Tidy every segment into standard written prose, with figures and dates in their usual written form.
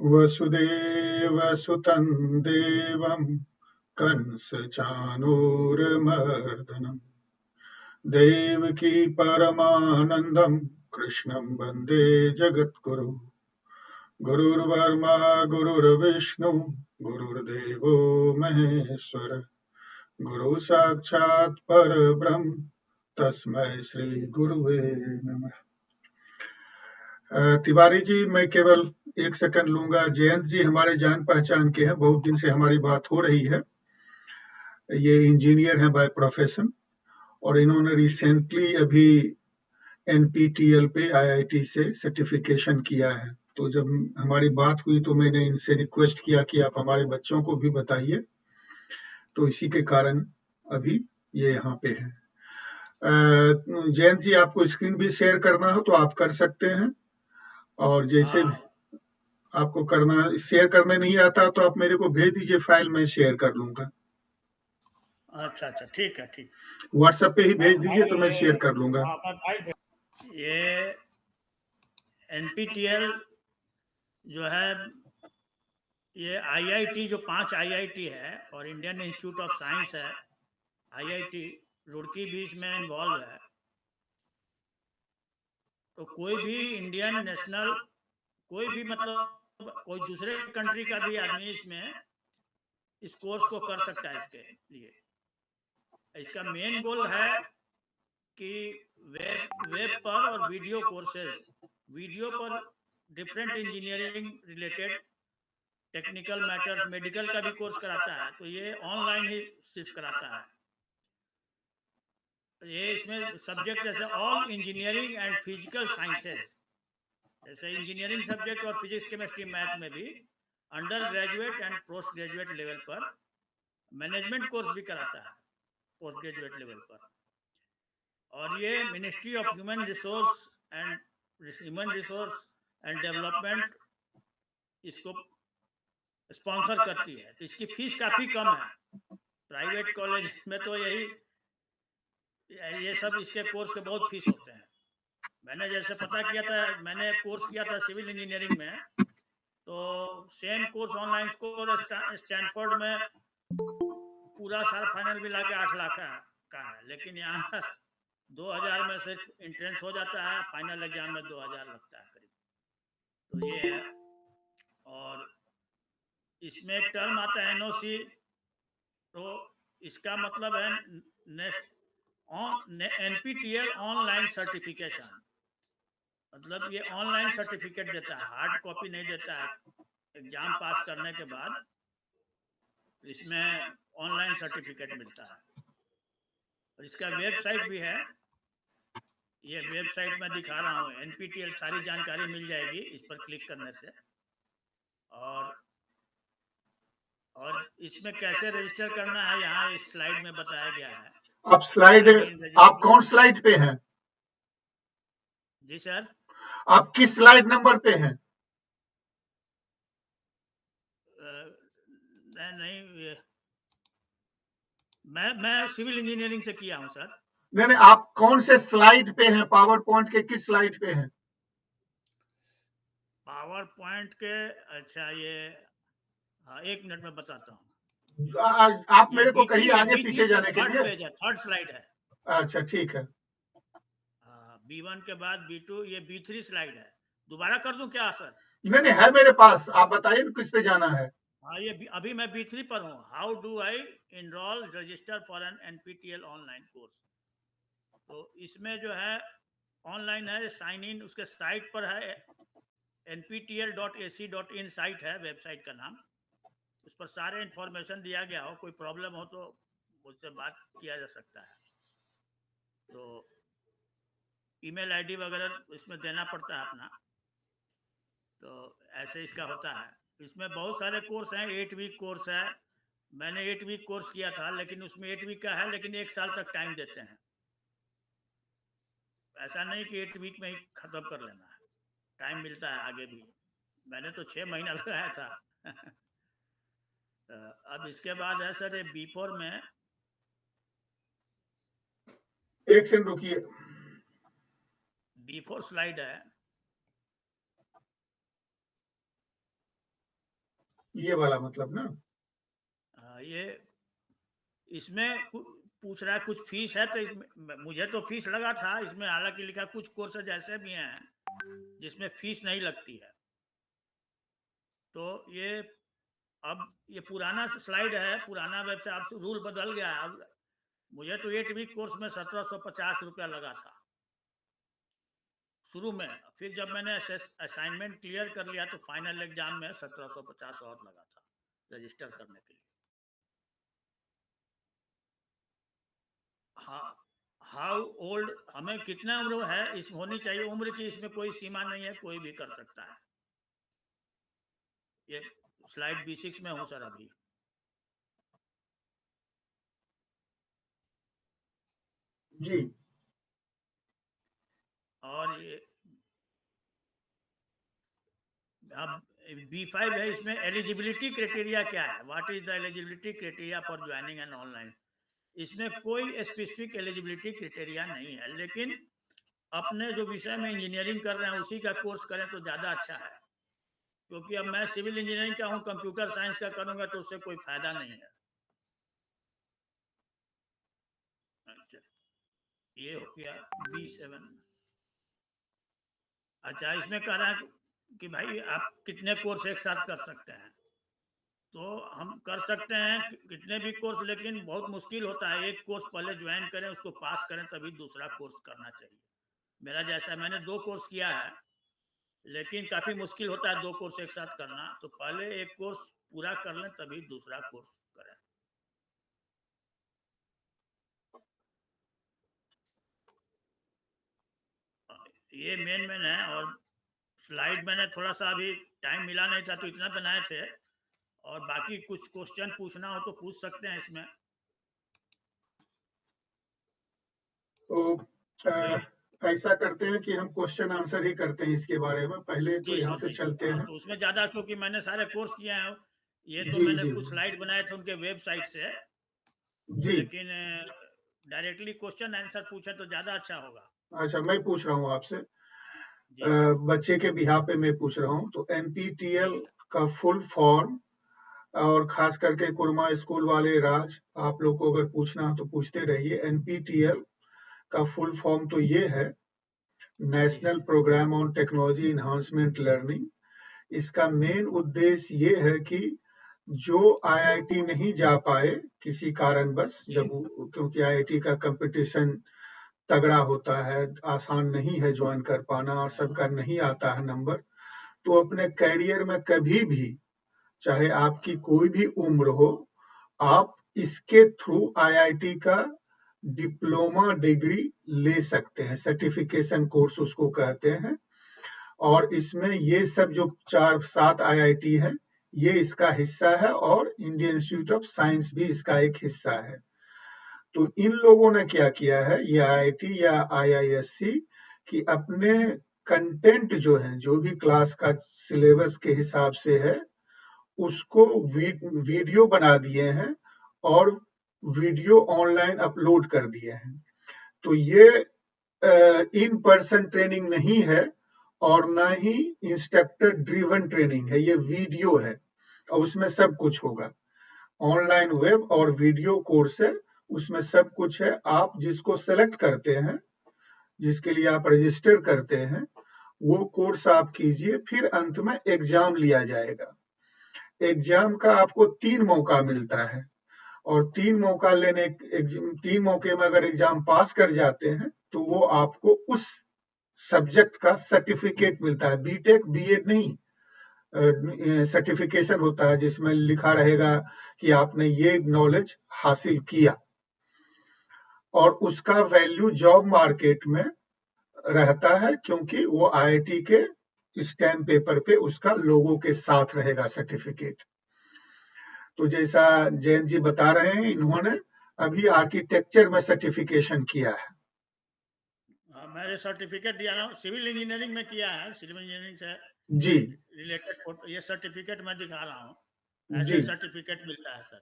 वसुदेवसुतं देवं कंसचाणूरमर्दनं देवकी परमानन्दं कृष्णं वन्दे जगद्गुरु गुरुर्ब्रह्मा गुरुर्विष्णु गुरुर्देवो महेश्वर गुरु साक्षात् परब्रह्म तस्मै श्री गुरुवे नमः। तिवारी जी, मैं केवल एक सेकंड लूंगा। जयंत जी हमारे जान पहचान के हैं, बहुत दिन से हमारी बात हो रही है। ये इंजीनियर हैं बाय प्रोफेशन और इन्होंने रिसेंटली अभी एनपीटीईएल पे आईआईटी से सर्टिफिकेशन किया है। तो जब हमारी बात हुई तो मैंने इनसे रिक्वेस्ट किया कि आप हमारे बच्चों को भी बताइए, तो इसी के कारण अभी ये यहाँ पे हैं। जयंत जी, आपको स्क्रीन भी शेयर करना हो तो आप कर सकते हैं, और जैसे भी आपको करना, शेयर करने नहीं आता तो आप मेरे को भेज दीजिए फाइल, मैं शेयर कर लूंगा। अच्छा अच्छा, ठीक है, ठीक। व्हाट्सएप पे ही भेज दीजिए तो मैं शेयर कर लूंगा। ये एनपीटीएल जो है, ये आईआईटी जो 5 आईआईटी है और इंडियन इंस्टीट्यूट ऑफ साइंस है, आईआईटी रुड़की भी इसमें इन्वॉल्व है। तो कोई भी इंडियन नेशनल, कोई भी मतलब कोई दूसरे कंट्री का भी आदमी इसमें इस कोर्स को कर सकता है। इसके लिए इसका मेन गोल है कि वेब पर और वीडियो कोर्सेज, वीडियो पर different engineering related technical matters, medical का भी कोर्स कराता है। तो ये ऑनलाइन ही सिर्फ कराता है। ये इसमें सब्जेक्ट जैसे all engineering and physical sciences, जैसे इंजीनियरिंग सब्जेक्ट और फिजिक्स केमिस्ट्री मैथ्स में भी under graduate and post graduate level पर मैनेजमेंट कोर्स भी कराता है पोस्ट ग्रेजुएट लेवल पर। और ये ministry of human resource and development इसको स्पॉन्सर करती है। तो इसकी फीस काफ़ी कम है। प्राइवेट कॉलेज में तो ये सब इसके कोर्स के बहुत फीस होते हैं। मैंने जैसे पता किया था, मैंने कोर्स किया था सिविल इंजीनियरिंग में, तो same course online course Stanford में पूरा सारा फाइनल मिला के 8 लाख का है, लेकिन यहाँ 2000 में सिर्फ एंट्रेंस हो जाता है, फाइनल एग्जाम में 2000 लगता है करीब। तो ये है। और इसमें एक टर्म आता है एनओसी, तो इसका मतलब है एनपीटीएल ऑनलाइन सर्टिफिकेशन। मतलब ये ऑनलाइन सर्टिफिकेट देता है, हार्ड कॉपी नहीं देता है। एग्जाम पास करने के बाद इसमें ऑनलाइन सर्टिफिकेट मिलता है। और इसका वेबसाइट भी है, ये वेबसाइट में दिखा रहा हूँ, एनपीटीएल, सारी जानकारी मिल जाएगी इस पर क्लिक करने से। और इसमें कैसे रजिस्टर करना है यहाँ इस स्लाइड में बताया गया है। आप कौन स्लाइड पे हैं? जी सर, आप किस स्लाइड नंबर पे हैं? नहीं, मैं सिविल इंजीनियरिंग से किया हूँ सर। नहीं, आप कौन से स्लाइड पे हैं? पावर पॉइंट के किस स्लाइड पे हैं? पावर पॉइंट के, अच्छा ये, हाँ, 1 मिनट में बताता हूँ। आप मेरे को कहिए आगे पीछे जाने के लिए। पेज है, 3rd स्लाइड है। अच्छा, ठीक है। B1 के बाद B2, ये B3 स्लाइड है। दोबारा कर दूं क्या सर? नहीं, है मेरे पास, आप बताइए किस पे जाना है। हाँ, ये अभी मैं B3 पर हूँ। How do I enrol register for an NPTEL online course. तो इसमें जो है ऑनलाइन है, साइन इन उसके साइट पर है, nptl.ac.in साइट है, वेबसाइट का नाम। उस पर सारे इंफॉर्मेशन दिया गया हो, कोई प्रॉब्लम हो तो मुझसे बात किया जा सकता है। तो ईमेल आईडी वगैरह इसमें देना पड़ता है अपना। तो ऐसे इसका होता है। इसमें बहुत सारे कोर्स हैं, 8 वीक कोर्स है। मैंने 8 वीक कोर्स किया था, लेकिन उसमें 8 वीक का है, लेकिन 1 साल तक टाइम देते हैं। ऐसा नहीं कि 8 वीक में ही ख़त्म कर लेना है, टाइम मिलता है आगे भी। मैंने तो 6 महीना लगाया था। अब इसके बाद है सर ये B4 में, एक सेकंड रुकिए। B4 स्लाइड है। ये वाला मतलब ना? ये इसमें पूछ रहा है कुछ फीस है, तो इसमें मुझे तो फीस लगा था, इसमें हालांकि लिखा कुछ कोर्सेज ऐसे भी हैं जिसमें फीस नहीं लगती है। तो ये अब ये पुराना स्लाइड है, पुराना वेब से अब रूल बदल गया है। अब मुझे तो 8 वीक कोर्स में 1750 रुपया लगा था शुरू में। फिर जब मैंने असाइनमेंट क्लियर कर लिया तो फाइनल एग्जाम में 1750 और लगा था रजिस्टर करने के लिए। हाँ, हाउ ओल्ड, हमें कितना उम्र है इस होनी चाहिए, उम्र की इसमें कोई सीमा नहीं है, कोई भी कर सकता है। ये स्लाइड B6 में हूँ सर अभी। जी। और ये अब B5 है, इसमें एलिजिबिलिटी क्राइटेरिया क्या है, what is the eligibility criteria for joining an online. इसमें कोई स्पेसिफिक एलिजिबिलिटी क्राइटेरिया नहीं है, लेकिन अपने जो विषय में इंजीनियरिंग कर रहे हैं उसी का कोर्स करें तो ज़्यादा अच्छा है, क्योंकि अब मैं सिविल इंजीनियरिंग का हूँ, कंप्यूटर साइंस का करूँगा तो उससे कोई फायदा नहीं है। अच्छा, ये हो गया B7। अच्छा, इसमें कह रहा है कि भाई आप कितने कोर्स एक साथ कर सकते हैं। तो हम कर सकते हैं कितने भी कोर्स, लेकिन बहुत मुश्किल होता है। एक कोर्स पहले ज्वाइन करें, उसको पास करें, तभी दूसरा कोर्स करना चाहिए। मेरा जैसा, मैंने 2 कोर्स किया है, लेकिन काफ़ी मुश्किल होता है 2 कोर्स एक साथ करना। तो पहले एक कोर्स पूरा कर लें तभी दूसरा कोर्स करें। ये मेन है। और स्लाइड मैंने थोड़ा सा अभी टाइम मिला नहीं था तो इतना बनाए थे, और बाकी कुछ क्वेश्चन पूछना हो तो पूछ सकते हैं इसमें। तो कोई ऐसा करते हैं कि हम क्वेश्चन आंसर ही करते हैं इसके बारे में, पहले तो जी यहाँ सर, से जी सर। चलते हाँ, हैं। तो उसमें ज़्यादा, क्योंकि मैंने सारे कोर्स किए हैं। ये तो जी मैंने जी कुछ स्लाइड बनाए थे उनके वेबसाइट से, जी। लेकिन डायरेक्टली क्वेश्चन आंसर पूछे तो ज़्यादा अच्छा होगा। अच्छा, मैं पूछ रहा हूँ आपसे, जी सर। बच्चे के बिहाफ पे मैं पूछ रहा हूँ। तो जी NPTEL सर। का फुल फॉर्म, और खास करके कुरमा स्कूल वाले राज, आप लोग को अगर पूछना हो तो पूछते रहिए। NPTEL का फुल फॉर्म तो ये है, जी national sir. Programme on technology enhancement learning. इसका मेन उद्देश्य ये है कि जो IIT नहीं जा पाए किसी कारणवश, जी क्योंकि IIT का कंपटीशन तगड़ा होता है, आसान नहीं है ज्वाइन कर पाना, और हाँ, सबका नहीं आता है नंबर। तो अपने करियर में कभी भी, चाहे आपकी हाँ, कोई भी उम्र हो, आप इसके थ्रू IIT का डिप्लोमा डिग्री ले सकते हैं। सर्टिफिकेशन कोर्स उसको कहते हैं। और इसमें ये सब जो 4-7 IIT है, ये इसका हिस्सा है, और इंडियन इंस्टीट्यूट ऑफ साइंस भी इसका एक हिस्सा है। तो इन लोगों ने क्या किया है, ये IIT या IISc, कि अपने कंटेंट जो है, जो भी क्लास का सिलेबस के हिसाब से है, उसको वीडियो बना दिए हैं, और वीडियो ऑनलाइन अपलोड कर दिए हैं। तो ये इन पर्सन ट्रेनिंग नहीं है, और ना ही इंस्ट्रक्टर ड्रिवन ट्रेनिंग है, ये वीडियो है, और उसमें सब कुछ होगा। ऑनलाइन वेब और वीडियो कोर्स है, उसमें सब कुछ है। आप जिसको सेलेक्ट करते हैं, जिसके लिए आप रजिस्टर करते हैं, वो कोर्स आप कीजिए, फिर अंत में एग्जाम लिया जाएगा। एग्जाम का आपको 3 मौका मिलता है, और 3 मौके में अगर एग्जाम पास कर जाते हैं, तो वो आपको उस सब्जेक्ट का सर्टिफिकेट मिलता है। बीटेक बीएड नहीं, सर्टिफिकेशन होता है जिसमें लिखा रहेगा कि आपने ये नॉलेज हासिल किया, और उसका वैल्यू जॉब मार्केट में रहता है, क्योंकि वो IIT के स्टैम्प पेपर पे उसका लोगो के साथ रहेगा सर्टिफिकेट। तो जैसा जयंत जी बता रहे हैं, इन्होंने अभी आर्किटेक्चर में सर्टिफिकेशन किया है। हाँ, मैंने सर्टिफिकेट दिया ना, सिविल इंजीनियरिंग में किया है, सिविल इंजीनियरिंग से जी रिलेटेड ये सर्टिफिकेट मैं दिखा रहा हूँ। जी। ऐसे सर्टिफिकेट मिलता है सर।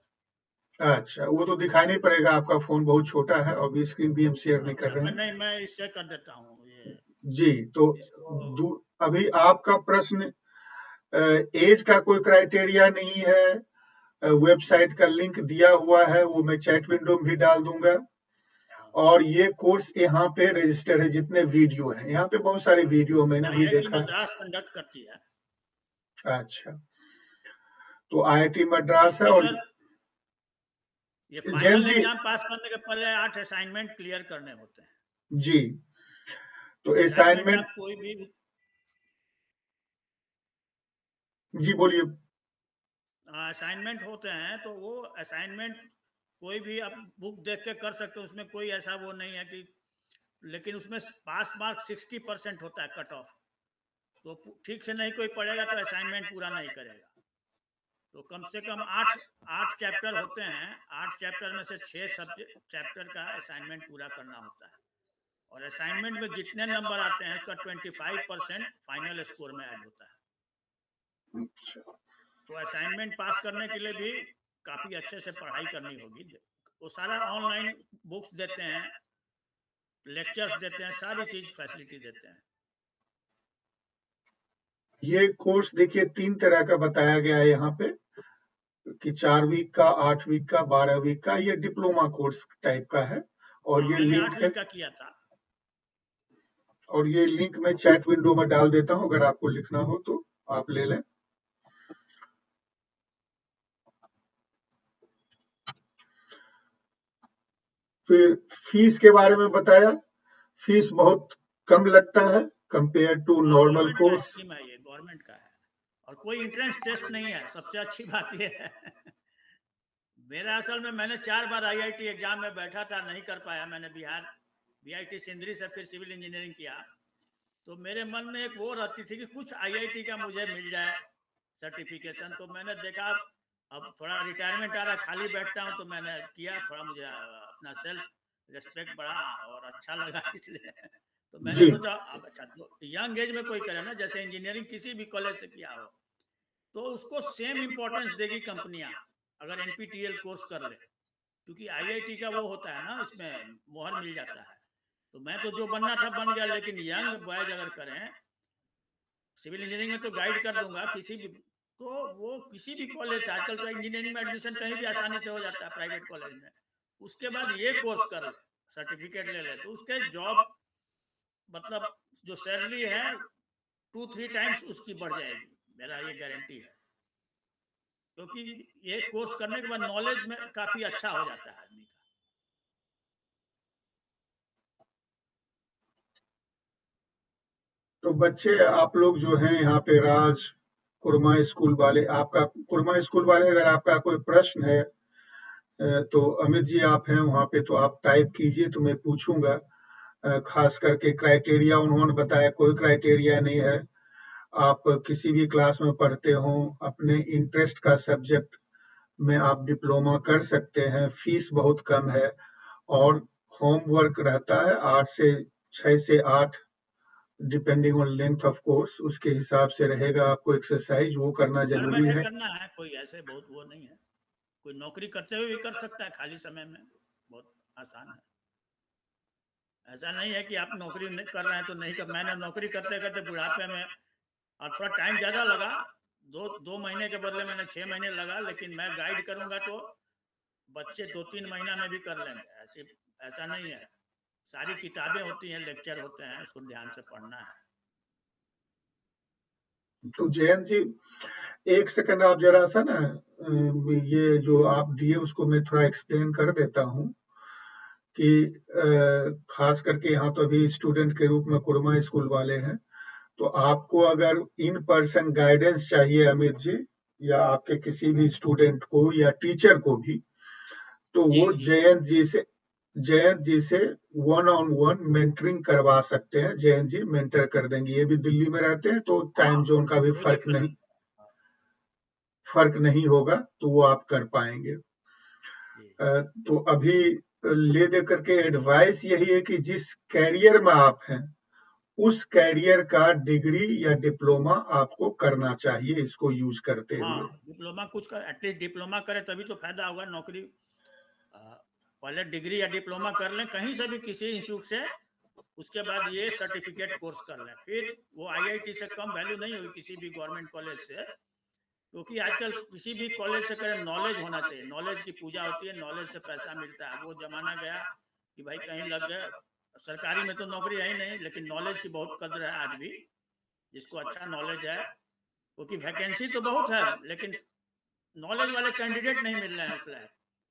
अच्छा, वो तो दिखाई नहीं पड़ेगा, आपका फोन बहुत छोटा है, और भी स्क्रीन भी हम शेयर नहीं कर अच्छा, रहे मैं हैं। नहीं, मैं इससे कर देता हूँ ये जी। तो इसको। अभी आपका प्रश्न एज का कोई क्राइटेरिया नहीं है। वेबसाइट का लिंक दिया हुआ है, वो मैं चैट विंडो में भी डाल दूंगा। और ये कोर्स यहाँ पे रजिस्टर्ड है, जितने वीडियो हैं यहाँ पे बहुत सारे वीडियो मैंने भी आईआईटी देखा है। मद्रास कंडक्ट करती है। अच्छा, तो आईआईटी मद्रास है। इसमें और सर ये जैन फाइनल जी, एग्जाम पास करने के पहले 8 असाइनमेंट क्लियर करने होते हैं। जी, तो असाइनमेंट असाइनमेंट, आप कोई भी जी बोलिए। असाइनमेंट होते हैं तो वो असाइनमेंट कोई भी आप बुक देख के कर सकते हो, उसमें कोई ऐसा वो नहीं है कि, लेकिन उसमें पास मार्क 60% होता है कट ऑफ। तो ठीक से नहीं कोई पढ़ेगा तो असाइनमेंट पूरा नहीं करेगा। तो कम से कम आठ आठ चैप्टर होते हैं, 8 चैप्टर में से 6 सब्जेक्ट चैप्टर का असाइनमेंट पूरा करना होता है। और असाइनमेंट में जितने नंबर आते हैं उसका 25% फाइनल स्कोर में ऐड होता है। तो असाइनमेंट पास करने के लिए भी काफ़ी अच्छे से पढ़ाई करनी होगी। वो सारा ऑनलाइन बुक्स देते हैं, लेक्चर्स देते हैं, सारी चीज़ फैसिलिटी देते हैं। ये कोर्स देखिए 3 तरह का बताया गया है यहाँ पे, कि 4 वीक का, 8 वीक का, 12 वीक का। ये डिप्लोमा कोर्स टाइप का है। और हाँ, ये मैंने लिंक 8 है, वीक का किया था। और ये लिंक मैं चैट विंडो में डाल देता हूँ, अगर आपको लिखना हो तो आप ले लें। फिर फीस के बारे में बताया, फीस बहुत कम लगता है कंपेयर टू हाँ, नॉर्मल गवर्नमेंट का कोर्स। स्कीम है, ये गवर्नमेंट का है। और कोई एंट्रेंस टेस्ट नहीं है, सबसे अच्छी बात ये है। मेरा असल में मैंने 4 बार आईआईटी एग्जाम में बैठा था, नहीं कर पाया। मैंने बीआईटी सिंदरी से फिर सिविल इंजीनियरिंग किया। तो मेरे मन में एक वो रहती थी कि कुछ आईआईटी का मुझे मिल जाए सर्टिफिकेशन। तो मैंने देखा अब थोड़ा रिटायरमेंट आ रहा, खाली बैठता हूँ, तो मैंने किया थोड़ा, मुझे अपना सेल्फ रिस्पेक्ट बढ़ा और अच्छा लगा इसलिए। तो मैंने जी, सोचा अब अच्छा, तो यंग एज में कोई करे ना, जैसे इंजीनियरिंग किसी भी कॉलेज से किया हो तो उसको सेम इम्पोर्टेंस देगी कंपनियां अगर एनपीटीईएल कोर्स कर ले, क्योंकि आईआईटी का वो होता है ना, इसमें मोहर मिल जाता है। तो मैं तो जो बनना था बन गया, लेकिन यंग बॉयज अगर करें सिविल इंजीनियरिंग में तो गाइड कर दूंगा किसी भी, तो वो किसी भी कॉलेज से, आजकल तो इंजीनियरिंग में एडमिशन कहीं भी आसानी से हो जाता है प्राइवेट कॉलेज में, उसके बाद ये कोर्स कर ले, सर्टिफिकेट ले ले, तो उसके जॉब मतलब जो सैलरी है 2-3 टाइम्स उसकी बढ़ जाएगी, मेरा ये गारंटी है। क्योंकि ये कोर्स करने के बाद नॉलेज में काफ़ी अच्छा हो जाता है आदमी का। तो बच्चे आप लोग जो हैं यहाँ पे राज कुरमा स्कूल वाले, आपका कुरमा स्कूल वाले, अगर आपका कोई प्रश्न है तो अमित जी आप हैं वहाँ पे, तो आप टाइप कीजिए तो मैं पूछूंगा। खास करके क्राइटेरिया उन्होंने बताया, कोई क्राइटेरिया नहीं है। आप किसी भी क्लास में पढ़ते हो, अपने इंटरेस्ट का सब्जेक्ट में आप डिप्लोमा कर सकते हैं। फीस बहुत कम है और होमवर्क रहता है 8 से 6 से 8, depending on length of course, उसके हिसाब से रहेगा। आपको एक्सरसाइज वो करना घर जरूरी बैठे है। करना है, कोई ऐसे बहुत वो नहीं है। कोई नौकरी करते हुए भी कर सकता है खाली समय में, बहुत आसान है। ऐसा नहीं है कि आप नौकरी नहीं कर रहे हैं तो नहीं कर। मैंने नौकरी करते करते बुढ़ापे में, और थोड़ा टाइम ज़्यादा लगा, दो महीने के बदले मैंने 6 महीने लगा, लेकिन मैं गाइड करूंगा तो बच्चे 2-3 महीना में भी कर लेंगे। ऐसा नहीं है, सारी किताबें होती हैं, लेक्चर होते हैं, उसको ध्यान से पढ़ना है। तो जयंत जी, एक सेकंड आप जरा सा ना, ये जो आप दिए उसको मैं थोड़ा एक्सप्लेन कर देता हूँ कि खास करके यहाँ तो अभी स्टूडेंट के रूप में कुरमा स्कूल वाले हैं। तो आपको अगर इन पर्सन गाइडेंस चाहिए अमित जी, या आपके किसी भी स्टूडेंट को या टीचर को भी, तो जी वो जी जयंत जी से वन ऑन वन मेंटरिंग करवा सकते हैं। जयंत जी मेंटर कर देंगे। ये भी दिल्ली में रहते हैं तो हाँ, टाइम जोन का भी कोई दिक्कत नहीं। फर्क नहीं होगा, तो वो आप कर पाएंगे। जी तो अभी ले दे करके एडवाइस यही है कि जिस कैरियर में आप हैं उस कैरियर का डिग्री या डिप्लोमा आपको करना चाहिए, इसको यूज करते हाँ, हुए। डिप्लोमा कुछ कर, एटलीस्ट डिप्लोमा करें तभी तो फायदा होगा नौकरी। पहले डिग्री या डिप्लोमा कर लें कहीं से भी, किसी इंस्टीट्यूट से, उसके बाद ये सर्टिफिकेट कोर्स कर लें, फिर वो आईआईटी से कम वैल्यू नहीं होगी किसी भी गवर्नमेंट कॉलेज से, क्योंकि आजकल किसी भी कॉलेज से करें नॉलेज होना चाहिए, नॉलेज की पूजा होती है, नॉलेज से पैसा मिलता है। वो जमाना गया कि भाई कहीं लग गए, सरकारी में तो नौकरी है ही नहीं, लेकिन नॉलेज की बहुत कदर है आज भी, जिसको अच्छा नॉलेज है, क्योंकि वैकेंसी तो बहुत है लेकिन नॉलेज वाले कैंडिडेट नहीं मिल रहे हैं उस लायक,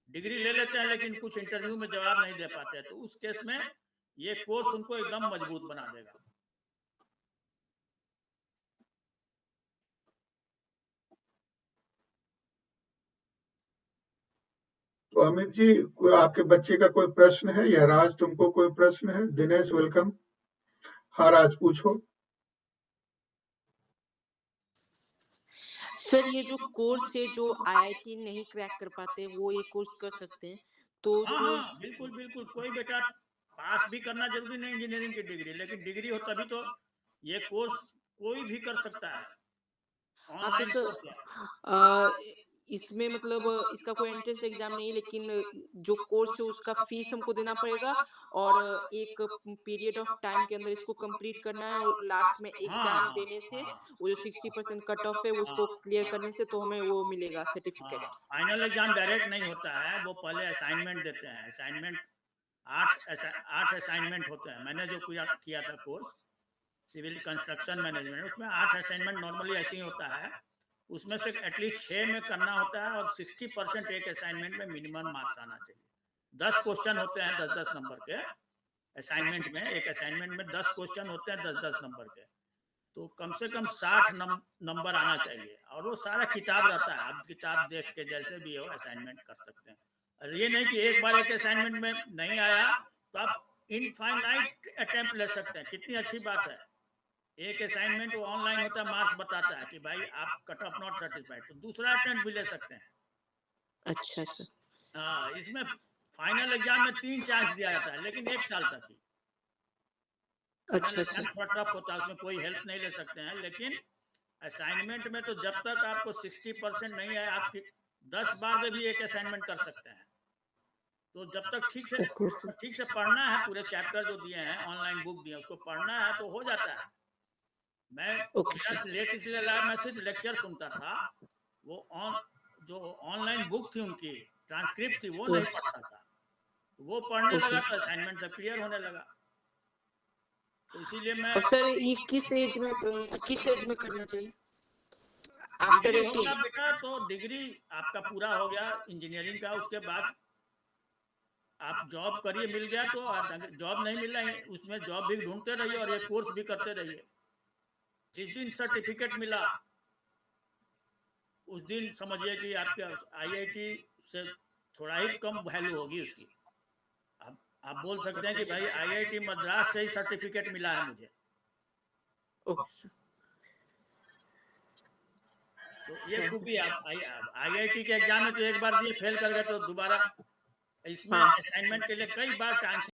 डिग्री ले लेते हैं लेकिन कुछ इंटरव्यू में जवाब नहीं दे पाते हैं, तो उस केस में ये कोर्स उनको एकदम मजबूत बना देगा। तो अमित जी, कोई आपके बच्चे का कोई प्रश्न है, या राज तुमको कोई प्रश्न है? दिनेश वेलकम। हाँ राज, पूछो। सर ये जो कोर्स है जो आईआईटी नहीं क्रैक कर पाते वो ये कोर्स कर सकते हैं, तो हाँ जो हाँ बिल्कुल बिल्कुल, कोई बेटा पास भी करना जरूरी नहीं इंजीनियरिंग की डिग्री, लेकिन डिग्री हो तभी तो ये कोर्स कोई भी कर सकता है, हाँ तो ऑनलाइन सर कोर्स है। इसमें मतलब इसका कोई एंट्रेंस एग्जाम नहीं है, लेकिन जो कोर्स है उसका फीस हमको देना पड़ेगा और एक पीरियड ऑफ टाइम के अंदर इसको कंप्लीट करना है, और लास्ट में हाँ एग्जाम हाँ देने से हाँ वो जो 60% कट ऑफ है हाँ उसको क्लियर करने से तो हमें वो मिलेगा हाँ, सर्टिफिकेट। फाइनल एग्जाम डायरेक्ट नहीं होता है, वो पहले असाइनमेंट देते हैं। असाइनमेंट 8 असाइनमेंट होते हैं। मैंने जो किया था कोर्स सिविल कंस्ट्रक्शन मैनेजमेंट, उसमें 8 असाइनमेंट नॉर्मली ऐसे ही होता है, उसमें से एटलीस्ट 6 में करना होता है, और 60% एक असाइनमेंट में मिनिमम मार्क्स आना चाहिए। 10 क्वेश्चन होते हैं 10-10 नंबर के असाइनमेंट में, एक असाइनमेंट में 10 क्वेश्चन होते हैं 10-10 नंबर के, तो कम से कम 60 नंबर आना चाहिए, और वो सारा किताब रहता है, आप किताब देख के जैसे भी हो असाइनमेंट कर सकते हैं। और ये नहीं कि एक बार एक असाइनमेंट में नहीं आया तो आप इनफाइनाइट अटेम्प्ट ले सकते हैं, कितनी अच्छी बात है। एक असाइनमेंट वो ऑनलाइन होता है, मार्क्स बताता है कि भाई आप कट ऑफ नॉट सेटिस्फाइड, तो दूसरा अटेम्प्ट भी ले सकते हैं। अच्छा सर। हाँ, इसमें फाइनल एग्जाम में 3 चांस दिया जाता है, लेकिन 1 साल तक ही। फाइनल अच्छा एग्जाम सर। थोड़ा टफ होता है, उसमें कोई हेल्प नहीं ले सकते हैं, लेकिन असाइनमेंट में तो जब तक आपको 60% नहीं है, आप 10 बार में भी एक असाइनमेंट कर सकते हैं। तो जब तक ठीक से पढ़ना है, पूरे चैप्टर जो दिए हैं ऑनलाइन बुक दिए उसको पढ़ना है तो हो जाता है। मैं ओके मेरा सर। लेट इसलिए लगा, मैं सिर्फ लेक्चर सुनता था, वो जो ऑनलाइन बुक थी उनकी ट्रांसक्रिप्ट थी वो नहीं पढ़ता था, वो पढ़ने ओके। लगा तो असाइनमेंट सब क्लियर होने लगा, तो इसीलिए मैं। और सर ये किस एज में करना चाहिए? आफ्टर डिग्री हो 18? गया बेटा तो डिग्री आपका पूरा हो गया इंजीनियरिंग का, उसके बाद आप जॉब करिए, मिल गया तो, जॉब नहीं मिल रहा उसमें जॉब भी ढूंढते रहिए और ये कोर्स भी करते रहिए। जिस दिन सर्टिफिकेट मिला उस दिन समझिए कि आपके आईआईटी से थोड़ा ही कम वैल्यू होगी उसकी। आप बोल सकते हैं कि भाई आईआईटी मद्रास से ही सर्टिफिकेट मिला है मुझे, ओके सर। तो ये खूबी आप आईआईटी के एग्जाम में तो एक बार दिए फेल कर गए तो दोबारा इसमें हाँ। असाइनमेंट के लिए कई बार टाइम